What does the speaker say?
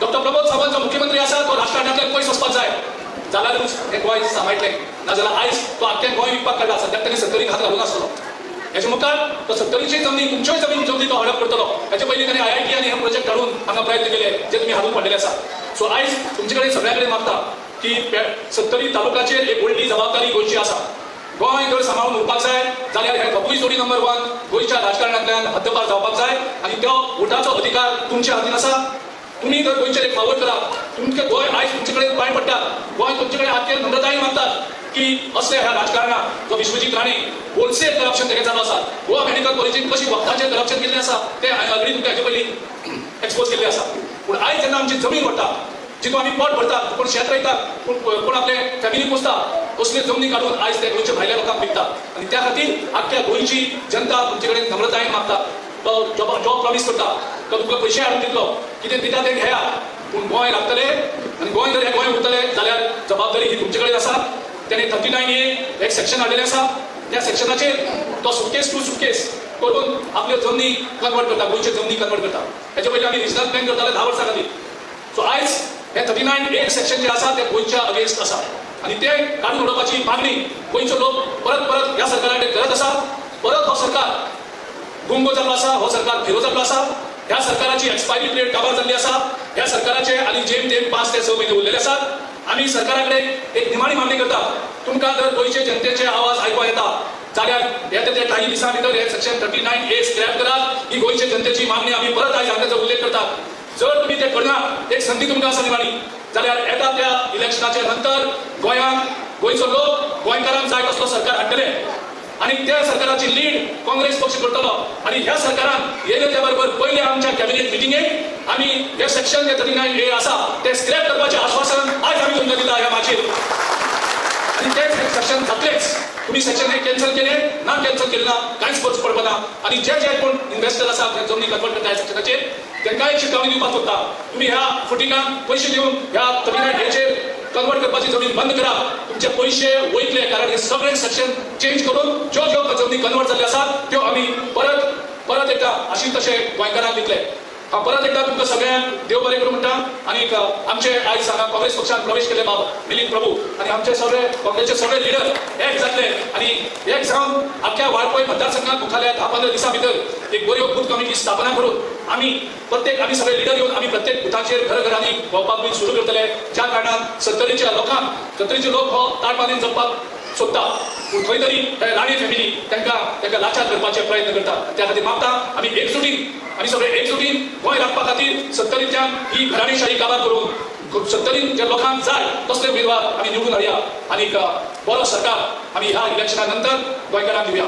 Doctor Pramod Sawant जो मुख्यमंत्री आसा तो राजकारणांतल्यान पयस वचपाक जाय जाल्यारूच हे गोंय सांबाळटलें नाजाल्यार आयज तो आख्खें गोंय विकपाक काडला सद्याक ताणें 70 हात घालूंक नासलो हेचे मुखार तो 70ची जमनी तुमच्योय जमनी तो हडप करतलो हेचे पयलीं ताणें IIT आनी हे प्रोजेक्ट हाडून हांगा प्रयत्न केले जे तुमी हाडून पडलेले आसा सो आयज तुमचे कडेन सगळ्या कडेन मागता की 70 तालुक्याचेर एक व्हडली जबाबदारी गोंयची आसा गोंय जर सांबाळून उरपाक जाय जाल्यार हे कपूय जोडी नंबर 1 गोंयच्या राजकारणांतल्यान हद्दपार जावपाक जाय आनी तो उठाचो अधिकार तुमच्या हातीन आसा तुम्ही जर गोंयचेर एक फावोर करा तुमचे गोंय आयज तुमचे कडेन पांय पडटा गोंय तुमचे कडेन आख्खें नम्रतायेन मागतात की असले ह्या राजकारणात जो विश्वजीत राणे होलसेल करप्शन तेगे चालू आसा गोवा मेडिकल कॉलेजीन कशी वखदांचेर करप्शन केल्लें आसा तें ऑलरेडी तुमकां हेचे पयलीं एक्सपोज केल्लें आसा पूण आयज जेन्ना आमची जमीन वता जितून आमी पोट भरतात कोण शेत रोयतात कोण आपले फॅमिली पोसता कसले जमनी काडून आयज ते गोंयच्या भायल्या लोकांक विकतात आनी त्या खातीर आख्ख्या गोंयची जनता तुमचे कडेन नम्रतायेन मागता तो जॉब प्रॉमिस करता तो तुमकां पयशे हाडून दितलो कितें दिता तें घेया पूण गोंय लागतले आनी गोंय जर हे गोंय उरतले जाल्यार जबाबदारी ही तुमचे कडेन आसा त्याने 39A एक सेक्शन हाडलेलें आसा त्या सेक्शनाचेर तो सुटकेस टू सुटकेस करून आपल्यो जमनी कन्वर्ट करता गोंयच्यो जमनी कन्वर्ट करता हेचे पयलीं आमी रिजनल प्लॅन करताले 10 वर्सां खातीर सो आयज हे 39A सेक्शन जे आसा ते गोंयच्या अगेन्स्ट आसा आनी ते काडून उडोवपाची मागणी गोंयचो लोक परत परत ह्या सरकारा कडेन करत आसा परत हो सरकार गुंगो जाल्लो आसा हो सरकार फेरो जाल्लो आसा ह्या सरकाराची एक्सपायरी पिरियड काबार जाल्ली आसा ह्या सरकाराचे आनी जेम तेम 5 ते 6 म्हयने उरलेले आसात आमी सरकारा कडेन एक निमाणी मागणी करता तुमकां जर गोंयचे जनतेचे आवाज आयकूंक येता जाल्यार येता त्या काही दिसां भितर हे सेक्शन 39A स्क्रॅप करात ही गोंयचे जनतेची मागणी आमी परत आयज हांगासर उल्लेख करतात जर तुमी ते करना एक संदी तुमकां आसा निमाणी जाल्यार येता त्या इलेक्शनाचे नंतर गोंयांत गोंयचो लोक गोंयकारांक जाय तसलो सरकार हाडटले आणि त्या सरकाराची लीड काँग्रेस पक्ष करतलो आणि ह्या सरकारान येयले त्या बरोबर पयले आमच्या कॅबिनेट मिटिंगेक आमी हे सेक्शन जे 39A आसा ते स्क्रॅप करपाचें आश्वासन आज आमी तुमकां दिता ह्या माचयेर आनी ते सेक्शन जातलेच तुम्ही सेक्शन एक कॅन्सल केले ना कॅन्सल केले ना कांयच फरक पडना आणि जे जे कोण इन्व्हेस्टर आसा ते जमनी कन्वर्ट करता सेक्शनाचेर तांकां एक शिटकावणी दिवपाक सोदता तुम्ही ह्या फुटिकांक पयशे दिवन ह्या 39Aचेर कन्वर्ट करपाची जमीन बंद करा तुमचे पयशे वयतले कारण हे सगळे सेक्शन चेंज करून ज्यो ज्यो जमनी कन्वर्ट जाल्ले आसात त्यो आमी परत एकदा अशी तशे गोंयकारांक दितले हांव परत एकदा तुमकां सगळ्यांक देव बरें करूं म्हणटा आनी आमचे आयज हांगा काँग्रेस पक्षान प्रवेश केले बाब मिलिंद प्रभू आनी आमचे सगळे काँग्रेसचे सगळे लिडर एक जातले आनी एक जावन आख्ख्या वाळपय मतदारसंघात मुखाल्या 10-15 दिसां भितर एक बऱ्यो बूथ कमिटी स्थापना करून आमी सगळे लिडर येवन आमी प्रत्येक बुथाचेर घराघरांनी भोंवपाक बी सुरू करतले ज्या कारणान 70चे लोक हो ताट बांदून जगपाक सोदता पूण खंय तरी राणे फॅमिली तांकां लाचार करपाचे प्रयत्न करता त्या खातीर मागता आमी सगळे एकजुटीन गोंय राखपा खातीर 70च्यान ही घराणेशाही काबार करून 70 जे लोकांक जाय तसले उमेदवार आमी निवडून हाडया आनी बरो सरकार आमी ह्या इलेक्शना नंतर गोंयकारांक दिवया.